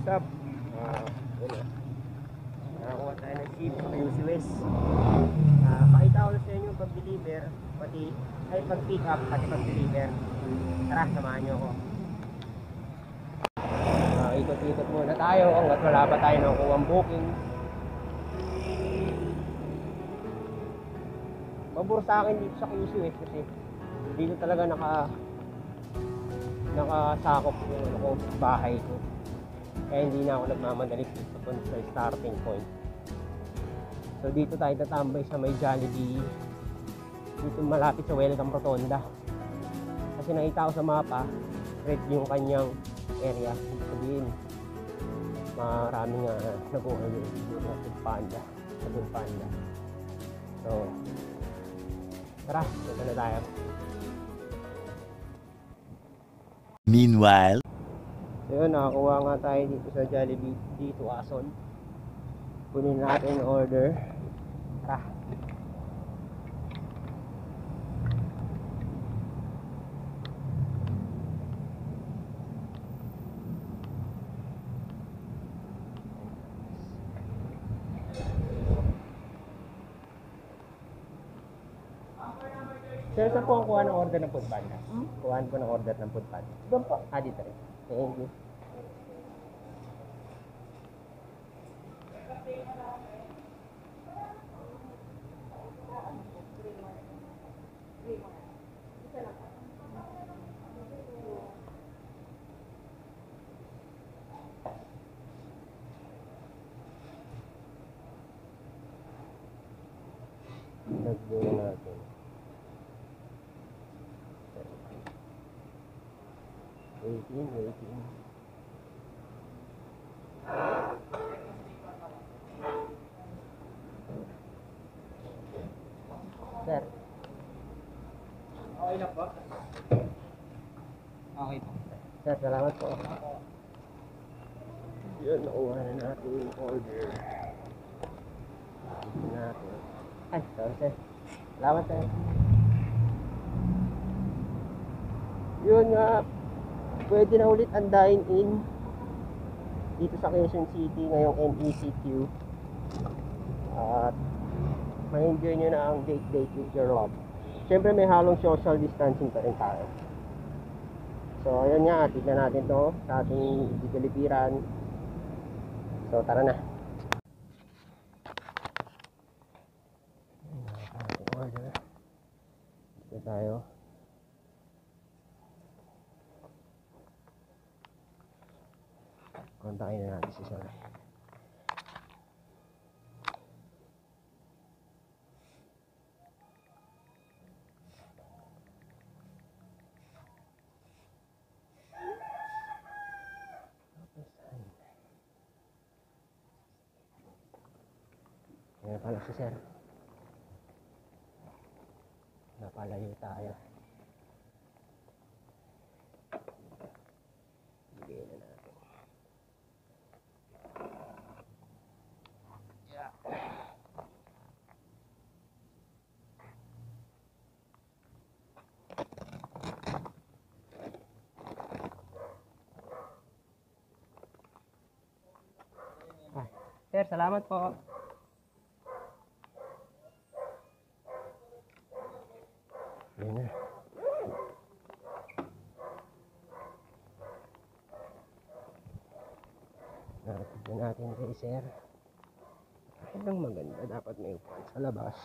What's up? Wala. Nakakuha tayo ng ship sa QC West. Pakita ko sa inyo pag-deliver, pati ay pag-pick up, pati pag-deliver. Tara, samahan nyo ako. Ikot-ikot muna tayo hanggat wala pa tayo nakukuha ang booking. Pabor sa akin dito sa QC West kasi dito talaga nakasakop yung ano ko, bahay ko. Kaya hindi na ako nagmamadali sa starting point. So dito tayo tatambay sa may Jollibee. Dito malapit sa Welcome Rotonda. Kasi nakita ko sa mapa, red yung kanyang area. Ibig sabihin, maraming nakuha yung Food Panda. So, tara, punta na tayo. Meanwhile, So yun, nakakuha nga tayo dito sa Jollibee, dito Ason. Kunin natin yung order. Tara. Sir, saan po ang kuha ng order ng Food Panda? Kuhaan po ng order ng Food Panda. Doon po. Dito rin. Thank you. Lagyan natin. Waiting. Sir. Okay na po. Okay po. Sir, salamat po. Yun, nakuha na natin yung order. Dito natin. Ay, sorry sir. Salamat sir. Yun nga, pwede na ulit ang dine-in dito sa Quezon City ngayong MECQ. At ma-enjoy nyo na ang date with your love. Siyempre may halong social distancing pa rin tayo. So ayun nga, tignan natin to sa ating digalipiran. So tara na. Order. Dito tayo. Kontakin na natin si Sir. Ayan pala si Sir. Napalayo tayo. Bigay na natin. Yeah. Sir, salamat po. Ayan na. Natignan natin kay Sir. Ang maganda, dapat may upuan sa labas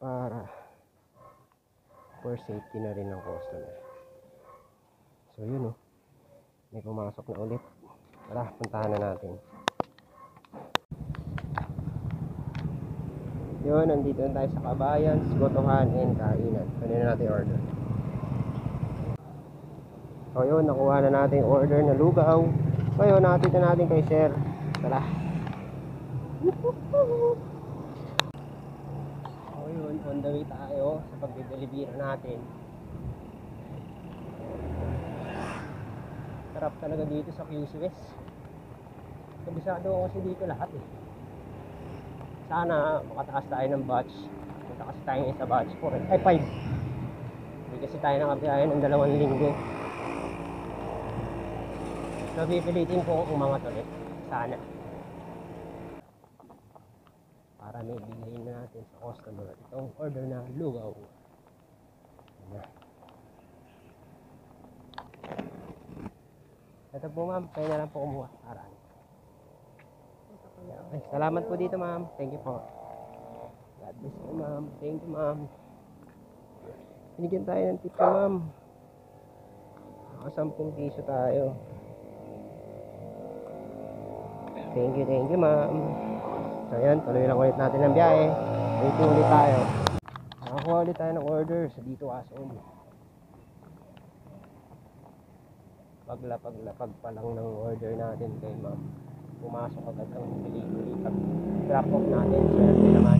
para for safety na rin ng customer. So yun oh, may pumasok na ulit. Tara, puntahan na natin. Yun, nandito na tayo sa Kabayan, Gotohan, and Kainan. Kanina natin order. So yun, nakuha na natin yung order na lugaw. Ngayon, nakatita natin kay Sir. Tara. So yun, on the way tayo sa pag-deliver natin. Sarap talaga dito sa QC West. Kabisado ako kasi dito lahat eh. Sana makataas tayo ng batch. Punta kasi tayo sa batch 4 ay 5. Hindi kasi tayo nakabiyahe ng 2 linggo. Napipilitin ko umangat ulit. Sana. Para may bigay natin sa customer itong order na lugaw. Ayan. Ito po ma'am, kayo na lang po kumuha. Paraan. Okay, salamat po dito ma'am. Thank you po. God bless you ma'am. Thank you ma'am. Binigyan tayo ng tip ko ma'am. Naka 10 piso tayo. Thank you ma'am. So yan, tuloy lang ulit natin ang biyahe. Waiting ulit tayo. Nakakuha ulit tayo ng order sa dito Ason. Paglapag pa lang ng order natin kay ma'am, pumasok agad ang delivery. Pag drop off natin, swerte naman.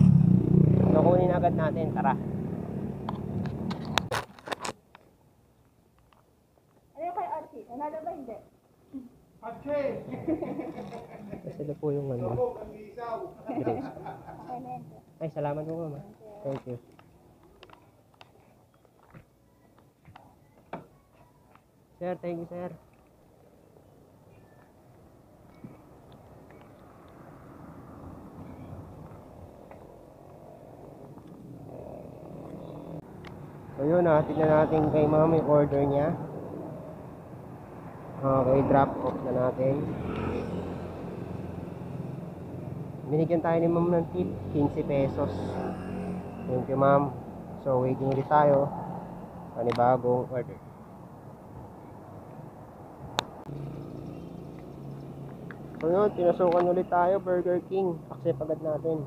So kunin agad natin, tara. Ano yung kay Archie? Nanalo ba hindi? Kasi na po yung ano. Drinks. Okay na yun. Ay, salamat po ma'am. Thank you. Sir, thank you sir. So yun, tignan natin kay ma'am yung order niya. Okay, drop off na natin. Binigyan tayo ni ma'am ng tip, 15 pesos. Thank you ma'am. So waiting ulit tayo. Panibagong order. So yun, pinasukan ulit tayo, Burger King. Accept agad natin.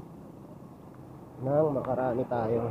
Nang makarami tayo.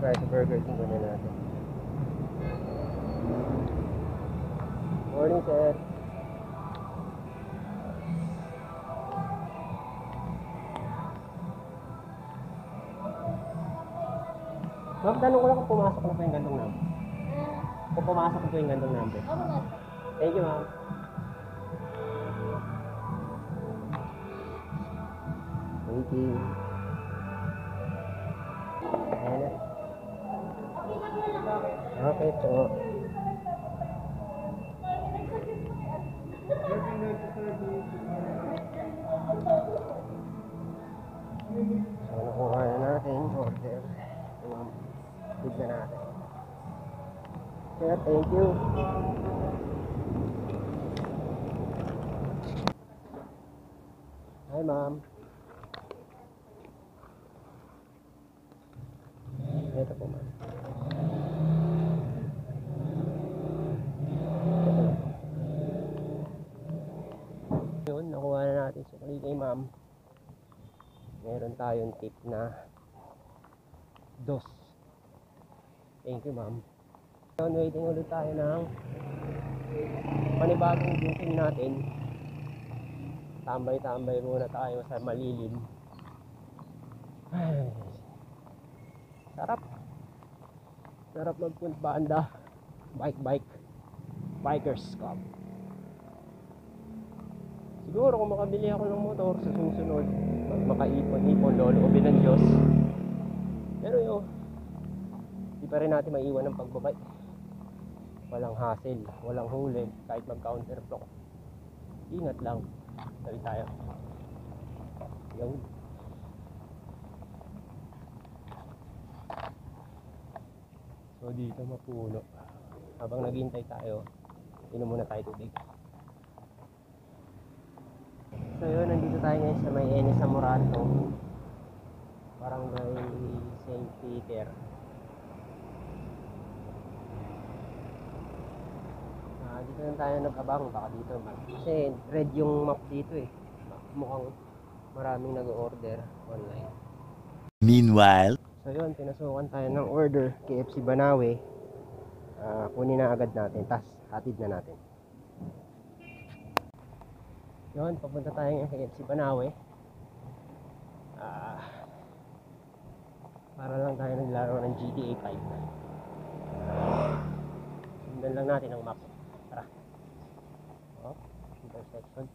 Kahit sa Burger King ko na natin. Morning sir. Ma'am, tanong ko lang kung pumasok na po yung gantong number. Kung pumasok na po yung gantong number. Thank you ma'am. Thank you. Ayan na. Okay po. So, nakuha na natin yung order. Food na natin. Sir, thank you. Hi, ma'am. Ito po, ma'am. yun, nakuha na natin sukli kay ma'am. Meron tayong tip na dos. Thank you ma'am. Yun, waiting ulit tayo ng panibagong booking natin. Tambay-tambay muna tayo sa malilim. Ay, sarap. Sarap magpunta-banda. Bikers Club. Siguro kung makabili ako ng motor sa susunod, makaipon-ipon, loloobin ng Diyos. Pero yun, di pa rin natin maiwan ng pagbabay. Walang hassle, walang huli, kahit mag-counterclock. Ingat lang. Dali tayo. Yun. So dito mapuno. Habang naghihintay tayo, inom muna tayo tubig. So yun, nandito tayo ngayon sa may Enes Amoranto, Barangay St. Peter. Dito lang tayo nag-abang, baka dito kasi red yung map dito eh. Mukhang maraming nag-order online. Meanwhile, so yun, pinasukan tayo ng order KFC Banawe. Kunin na agad natin, tas hatid na natin. Yun, papunta tayo ng KFC Banawe. Para lang tayo naglaro ng GTA 5. Sundan lang natin ang map. Tara. Oh, intersection.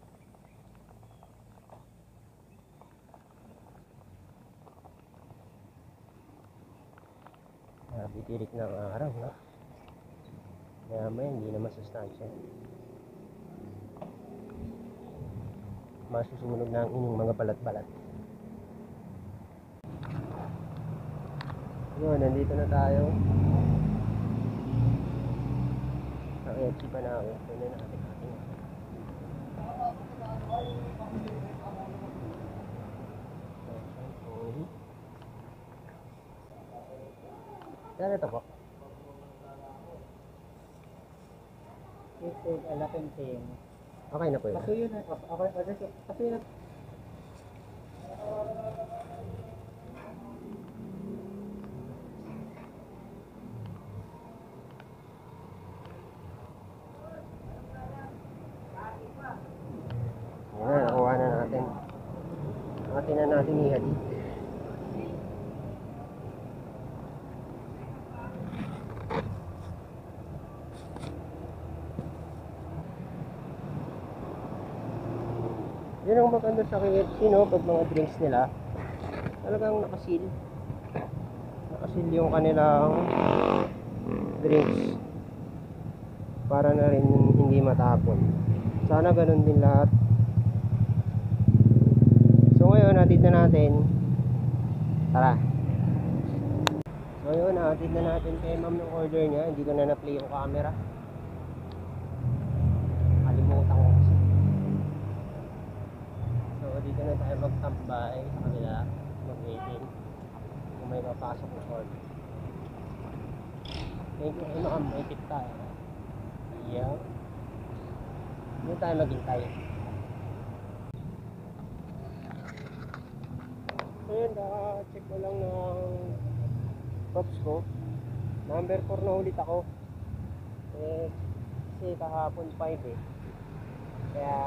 Bitirik ng araw, no? Maya hindi na masustansya. Masusunog na ang inyong mga balat-balat. Yun, nandito na tayo. Sa KFC Banawe. Ito na natin ating. Saan ito po? Ito, alapenting. Okay na po yun. Pasuyo na. Okay, pasuyo na. Ayan, nakuha na natin. Atin na natin ihadid. Yun ang maganda sa KFC, no? Pag mga drinks nila, talagang nakasil yung kanilang drinks para na rin hindi matapon. Sana ganun din lahat. So ngayon, hatid na natin. Tara. So yun, hatid na natin kay ma'am ng order niya. Hindi ko na na-play yung camera. Kalimutan ko kasi. So dito na tayo magtambay sa kanila. Mag-waiting kung may mapasok na order. Thank you kay ma'am. May tip tayo. Yeah. Dito tayo maghintay. Ayun, check ko lang ng props ko. Number 4 na ulit ako. Kasi kahapon 5 eh. Kaya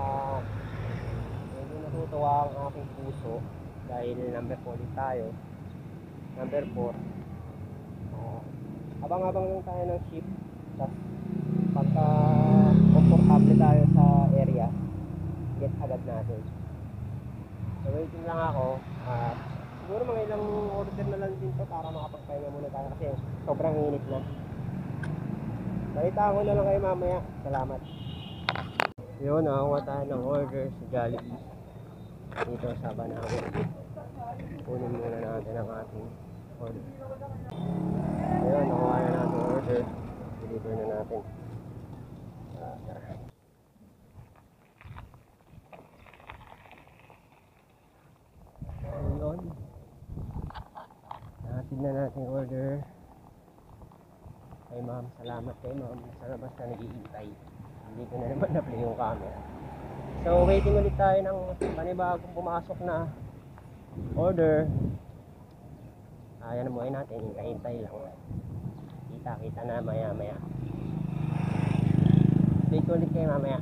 medyo natutuwa ang aking puso dahil number 4 ulit tayo. Number 4. Abang-abang lang tayo ng ship. Tapos pagka komportable tayo sa area, get agad natin. So waiting lang ako. Siguro mga ilang order na lang din to para makapagpahinga muna tayo kasi sobrang init na. Balitaan ko na lang kayo mamaya. Salamat. Yun, nakakuha tayo ng order sa Jollibee dito sa Banawe. Kunin muna natin ang ating order. Ayun, nakuha na natin order. Deliver na natin. Tara. Ayun. Natin na natin order. Kay ma'am, salamat kay ma'am. Sa labas na nag-iintay. Hindi ko na naman na-play yung camera. So waiting ulit tayo ng panibagong pumasok na order. Ayan na buhay natin, hintay lang. Kita na maya. Update ko ulit kayo mamaya.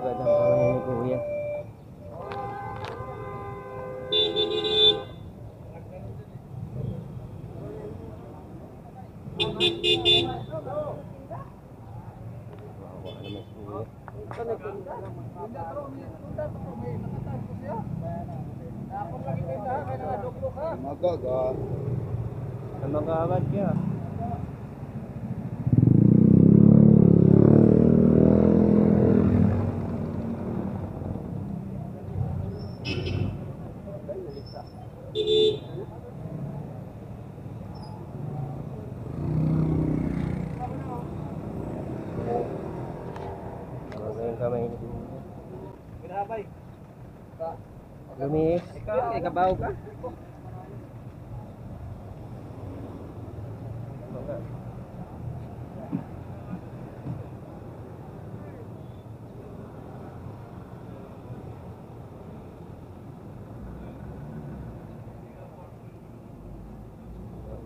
Agad ang kamay ni Kuya. Wawa naman si Kuya. Mag-agad ka. Yung kamay ni Ginabay. Lumis. Ikaw, ikabaw ka?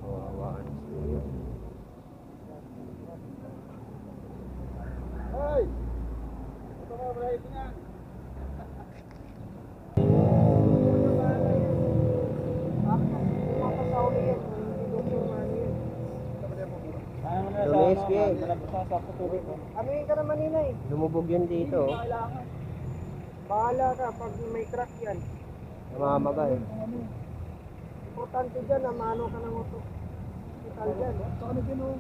Kawawaan si Kuya. Hoy! Ito mo, bray, tingnan. Lumis, Kuya. Amin ka naman nina eh. Lumubog yun dito. Bahala ka pag may crack yan. Namamaga eh. Importante dyan na maano ka ng auto. Hospital dyan. Saka na dyan o.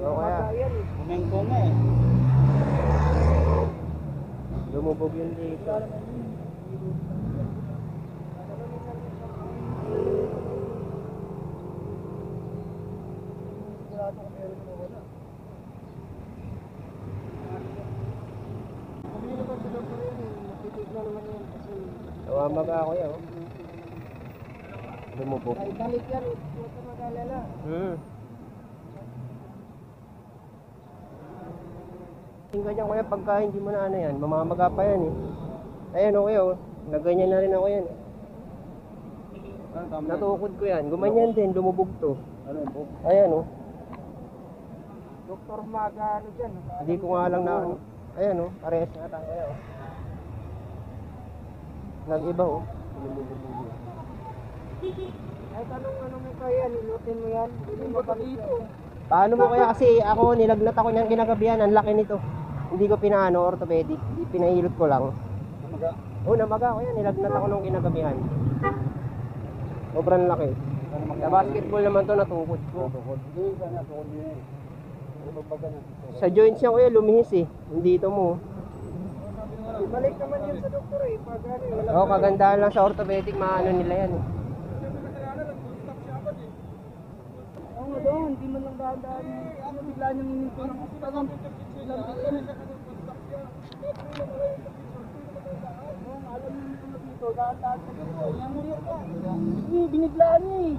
O kaya, yan eh. Kumengkong eh. lumubog yun dito. Namamaga ako yan. Oh. Lumubog. Ay, balik yan eh. Huwag ka mag-alala. Tingnan niya kuya pagka hindi mo na ano yan, mamamaga pa yan eh. Ayan o kuya, naganyan na rin ako yan. Natukod ko yan, gumanyan din, lumubog to. Ano po? Ayan o, Doktor Maga, ano dyan? hindi ko nga lang na ano. Ayan o, parehas na tayo. Ayan o. Nag-iba o. Ay, tanong mo kaya, nilutin mo yan. Hindi mo pa dito. Paano mo kaya kasi ako nilagnat ako niyang kinagabihan, ang laki nito. Hindi ko pinaano orthopedic, pinahilot ko lang. Namaga? Oo, namaga ko yan, nilagnat ako nung kinagabihan. Sobrang laki. Sa basketball naman to natukod ko. Hindi, sana tukod niya eh. Ano babaga na? Sa joints niya kuya lumihis eh. Hindi ito mo. Balik naman yun sa doktor eh. Pag ano eh. Oo, kagandahan lang sa orthopedic, maano nila yan eh. Oo nga doon, hindi man lang dahan-dahan. Ano bigla niyang ininto ng tagang ilang bitin. Alam mo yung dito, dahan-dahan sa dito. Hindi, biniglaan niya eh.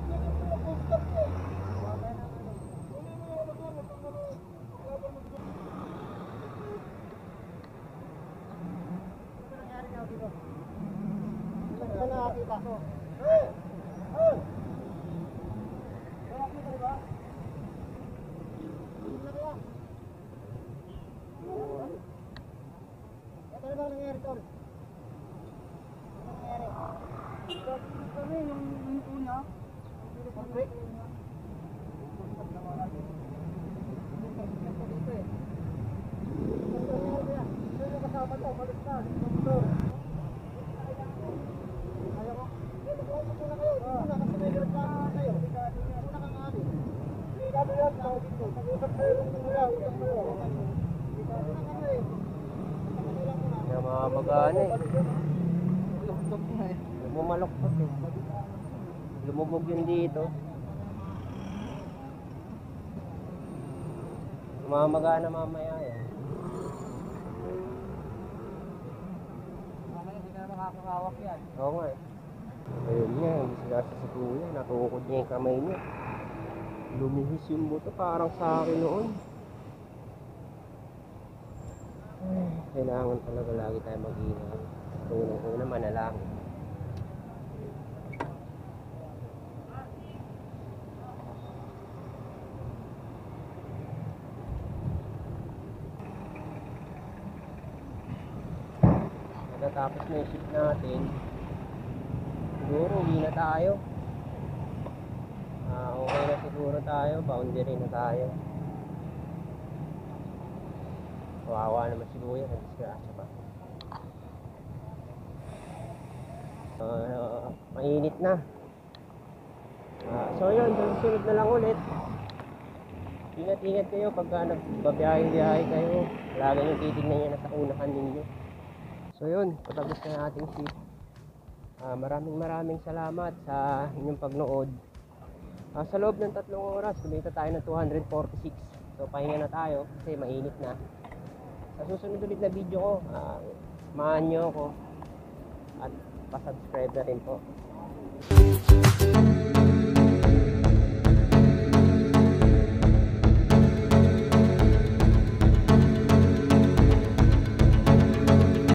Ano nakakita ko? Ano ba nangyari tol? Ano nangyari? Kami yung hinto niya. Pag-break. Sino kasama to? Balik na. Doktor. Ayaw ko. Dito na kayo. Dito na kasi may reklamo kayo. Una kang ali. Sabi yan. Pag-usap kayo ng mga Kaya mamamagaan eh. Lumaloktot eh. Lumubog yun dito. Mamamaga na mamaya yan. Mamaya hindi na makakawak yan. Oo nga eh. Ayun nga, kasi si kuya, natukod niya yung kamay niya. Lumihis yung buto, parang sa akin noon. Ay, kailangan talaga lagi tayo mag-ingat. Unang-una, manalangin. Tapos na yung shift natin, siguro uwi na tayo. Okay na siguro tayo, boundary na tayo. Kawawa naman si kuya, nag-disgrasya pa. Mainit na. So yun, susunod na lang ulit. Ingat-ingat kayo pagka nagbabiyahe kayo. Lagi nyo titignan yan sa unahan ninyo. So yun, patapos na yung ating shift. Maraming salamat sa inyong pagnood. Sa loob ng 3 oras, kumita tayo ng 246. So pahinga na tayo kasi mainit na. Sa susunod ulit na video ko, samahan nyo ako at pa-subscribe na rin po.